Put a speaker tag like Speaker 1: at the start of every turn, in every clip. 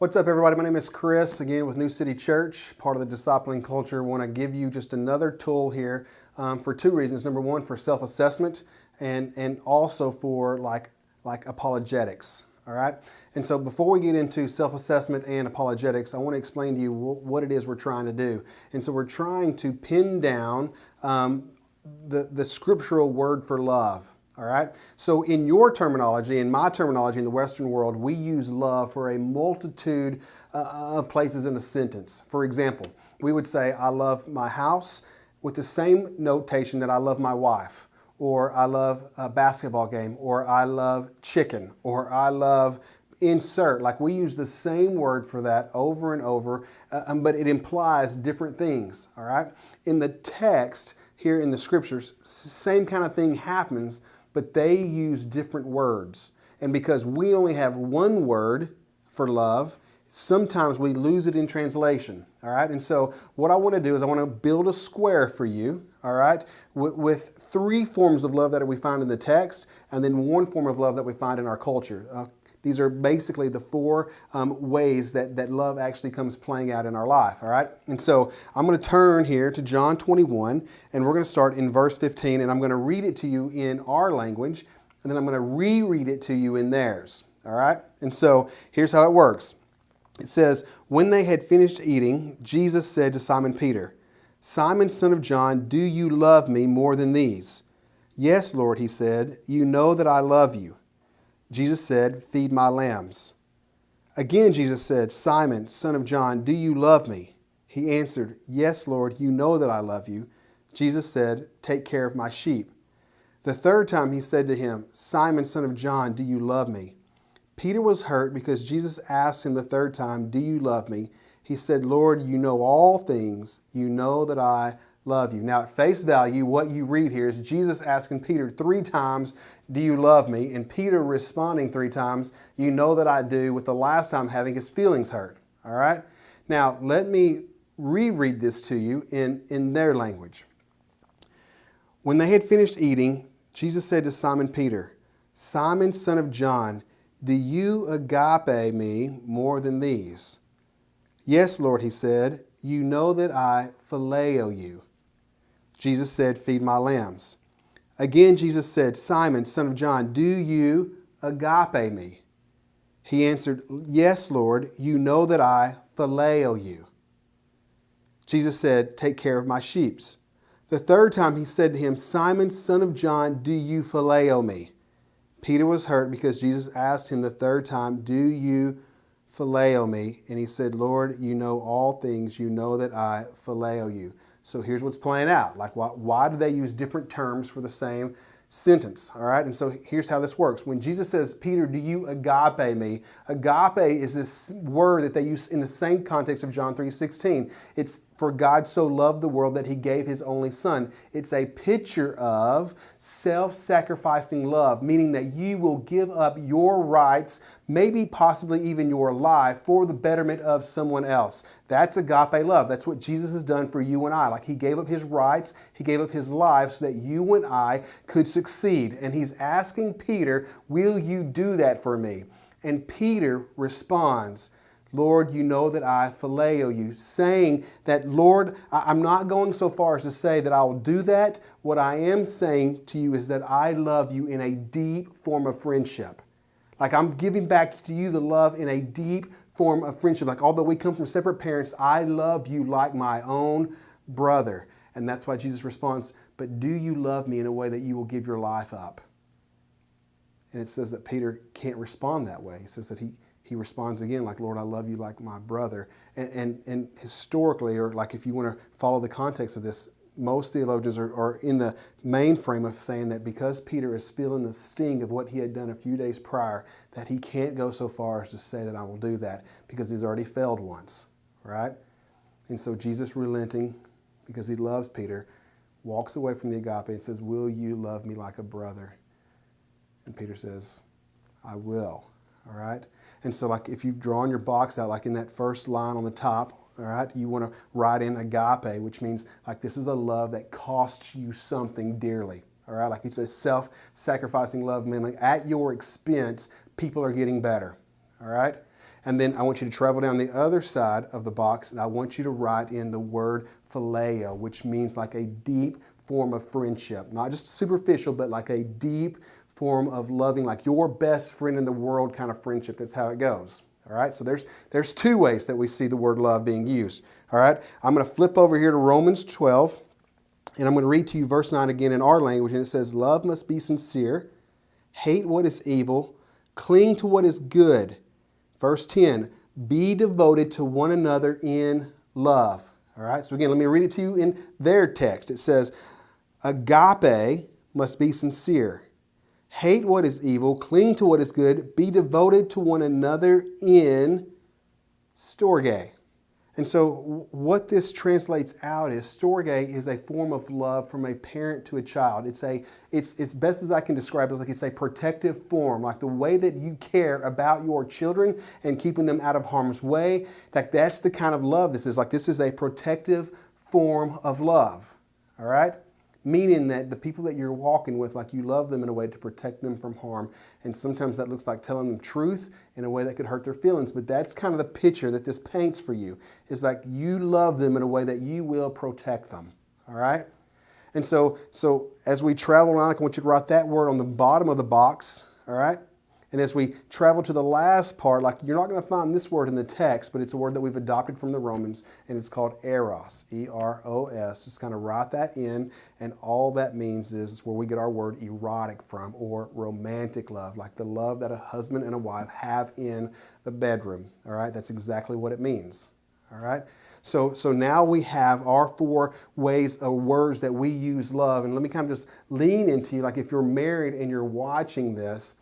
Speaker 1: What's up, everybody? My name is Chris, again with New City Church, part of the discipling culture. I want to give you just another tool here for two reasons. Number one, for self-assessment, and also for like apologetics. All right. And so before we get into self-assessment and apologetics, I want to explain to you what it is we're trying to do. And so we're trying to pin down the scriptural word for love. All right. So in your terminology, in my terminology in the Western world, we use love for a multitude of places in a sentence. For example, we would say, I love my house, with the same notation that I love my wife, or I love a basketball game, or I love chicken, or I love insert. Like, we use the same word for that over and over, but it implies different things. All right. In the text here in the scriptures, same kind of thing happens, but they use different words. And because we only have one word for love, sometimes we lose it in translation, all right? And so what I want to do is I want to build a square for you, all right, with three forms of love that we find in the text, and then one form of love that we find in our culture. These are basically the four ways that love actually comes playing out in our life, all right? And so I'm going to turn here to John 21, and we're going to start in verse 15, and I'm going to read it to you in our language, and then I'm going to reread it to you in theirs, all right? And so here's how it works. It says, when they had finished eating, Jesus said to Simon Peter, Simon, son of John, do you love me more than these? Yes, Lord, he said, you know that I love you. Jesus said, feed my lambs. Again, Jesus said, Simon, son of John, do you love me? He answered, yes, Lord, you know that I love you. Jesus said, take care of my sheep. The third time he said to him, Simon, son of John, do you love me? Peter was hurt because Jesus asked him the third time, do you love me? He said, Lord, you know all things. You know that I love you. Now, at face value, what you read here is Jesus asking Peter three times, do you love me? And Peter responding three times, you know that I do, with the last time having his feelings hurt. All right? Now, let me reread this to you in their language. When they had finished eating, Jesus said to Simon Peter, Simon, son of John, do you agape me more than these? Yes, Lord, he said, you know that I phileo you. Jesus said, feed my lambs. Again, Jesus said, Simon, son of John, do you agape me? He answered, yes, Lord, you know that I phileo you. Jesus said, take care of my sheep. The third time he said to him, Simon, son of John, do you phileo me? Peter was hurt because Jesus asked him the third time, do you phileo me? And he said, Lord, you know all things. You know that I phileo you. So here's what's playing out. Like, why do they use different terms for the same sentence? All right. And so here's how this works. When Jesus says, Peter, do you agape me? Agape is this word that they use in the same context of John 3:16. It's for God so loved the world that he gave his only son. It's a picture of self-sacrificing love, meaning that you will give up your rights, maybe possibly even your life, for the betterment of someone else. That's agape love. That's what Jesus has done for you and I. Like, he gave up his rights, he gave up his life so that you and I could succeed. And he's asking Peter, will you do that for me? And Peter responds, Lord, you know that I phileo you, saying that, Lord, I'm not going so far as to say that I will do that. What I am saying to you is that I love you in a deep form of friendship. Like, I'm giving back to you the love in a deep form of friendship. Like, although we come from separate parents, I love you like my own brother. And that's why Jesus responds, but do you love me in a way that you will give your life up? And it says that Peter can't respond that way. He says that he responds again like, Lord, I love you like my brother. And historically, or like if you want to follow the context of this, most theologians are in the main frame of saying that because Peter is feeling the sting of what he had done a few days prior, that he can't go so far as to say that I will do that because he's already failed once, right? And so Jesus, relenting because he loves Peter, walks away from the agape and says, will you love me like a brother? And Peter says, I will, all right? And so, like, if you've drawn your box out, like in that first line on the top, all right, you want to write in agape, which means, like, this is a love that costs you something dearly, all right? Like, it's a self-sacrificing love, meaning at your expense, people are getting better, all right? And then I want you to travel down the other side of the box, and I want you to write in the word phileo, which means like a deep form of friendship. Not just superficial, but like a deep form of loving, like your best friend in the world kind of friendship. That's how it goes. All right, so there's two ways that we see the word love being used. All right, I'm going to flip over here to Romans 12, and I'm going to read to you verse 9 again in our language, and it says, love must be sincere, hate what is evil, cling to what is good. Verse 10, be devoted to one another in love. All right, so again, let me read it to you in their text. It says, agape must be sincere. Hate what is evil, cling to what is good, be devoted to one another in storge. And so what this translates out is storge is a form of love from a parent to a child. It's best as I can describe it, like it's a protective form, like the way that you care about your children and keeping them out of harm's way. Like that's the kind of love this is. Like this is a protective form of love. All right? Meaning that the people that you're walking with, like you love them in a way to protect them from harm. And sometimes that looks like telling them truth in a way that could hurt their feelings. But that's kind of the picture that this paints for you. It's like you love them in a way that you will protect them. All right? And so as we travel around, I want you to write that word on the bottom of the box. All right? And as we travel to the last part, like you're not going to find this word in the text, but it's a word that we've adopted from the Romans, and it's called eros, E-R-O-S. Just kind of write that in, and all that means is it's where we get our word erotic from, or romantic love, like the love that a husband and a wife have in the bedroom. All right, that's exactly what it means. All right. So now we have our 4 ways or words that we use love, and let me kind of just lean into you, like if you're married and you're watching this.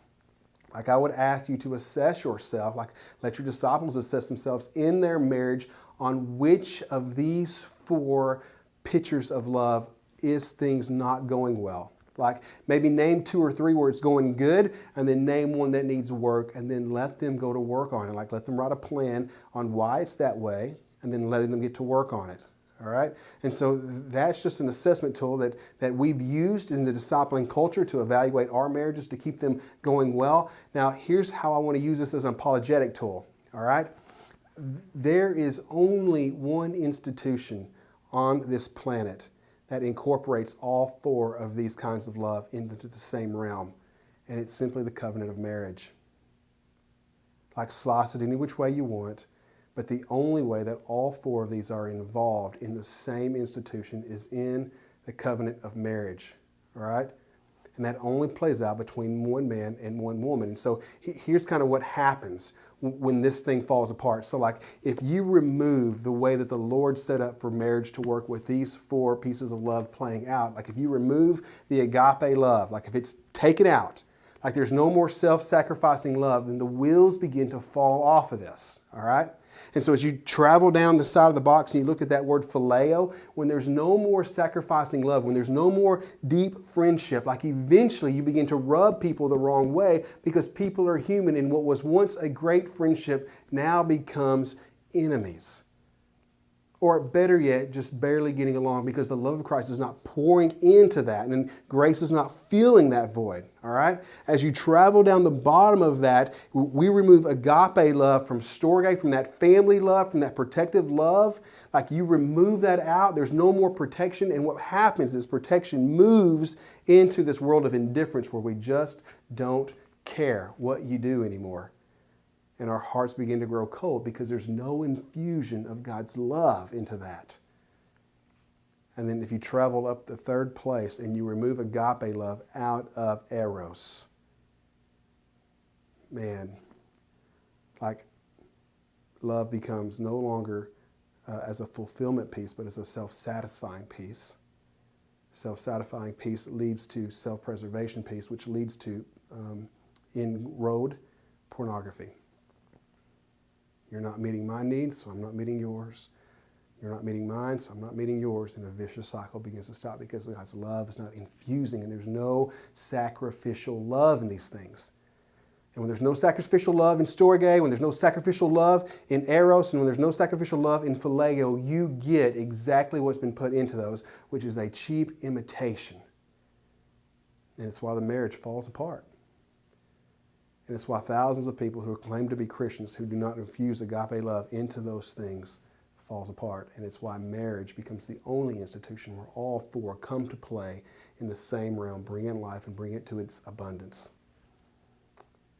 Speaker 1: Like I would ask you to assess yourself, like let your disciples assess themselves in their marriage on which of these 4 pictures of love is things not going well. Like maybe name 2 or 3 where it's going good, and then name 1 that needs work, and then let them go to work on it. Like let them write a plan on why it's that way, and then letting them get to work on it. All right? And so that's just an assessment tool that we've used in the discipling culture to evaluate our marriages to keep them going well. Now, here's how I want to use this as an apologetic tool. All right? There is only one institution on this planet that incorporates all 4 of these kinds of love into the same realm, and it's simply the covenant of marriage. Like slice it any which way you want. But the only way that all 4 of these are involved in the same institution is in the covenant of marriage, all right? And that only plays out between one man and one woman. And so here's kind of what happens when this thing falls apart. So like if you remove the way that the Lord set up for marriage to work with these 4 pieces of love playing out, like if you remove the agape love, like if it's taken out, like there's no more self-sacrificing love, then the wheels begin to fall off of this, all right? And so as you travel down the side of the box and you look at that word phileo, when there's no more sacrificing love, when there's no more deep friendship, like eventually you begin to rub people the wrong way because people are human, and what was once a great friendship now becomes enemies. Or better yet, just barely getting along because the love of Christ is not pouring into that, and grace is not filling that void, all right? As you travel down the bottom of that, we remove agape love from storge, from that family love, from that protective love. Like you remove that out, there's no more protection, and what happens is protection moves into this world of indifference where we just don't care what you do anymore. And our hearts begin to grow cold because there's no infusion of God's love into that. And then if you travel up the 3rd place and you remove agape love out of eros, man, like love becomes no longer as a fulfillment piece, but as a self-satisfying piece. Self-satisfying piece leads to self-preservation piece, which leads to inroad pornography. You're not meeting my needs, so I'm not meeting yours. You're not meeting mine, so I'm not meeting yours. And a vicious cycle begins to stop because God's love is not infusing, and there's no sacrificial love in these things. And when there's no sacrificial love in storge, when there's no sacrificial love in eros, and when there's no sacrificial love in phileo, you get exactly what's been put into those, which is a cheap imitation. And it's why the marriage falls apart. And it's why thousands of people who claim to be Christians who do not infuse agape love into those things falls apart. And it's why marriage becomes the only institution where all four come to play in the same realm, bring in life and bring it to its abundance.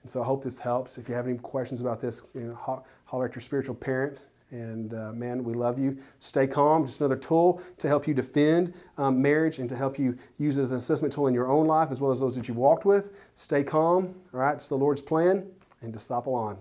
Speaker 1: And so I hope this helps. If you have any questions about this, holler at your spiritual parent. And man, we love you. Stay calm. Just another tool to help you defend marriage and to help you use as an assessment tool in your own life as well as those that you've walked with. Stay calm. All right, it's the Lord's plan, and disciple on.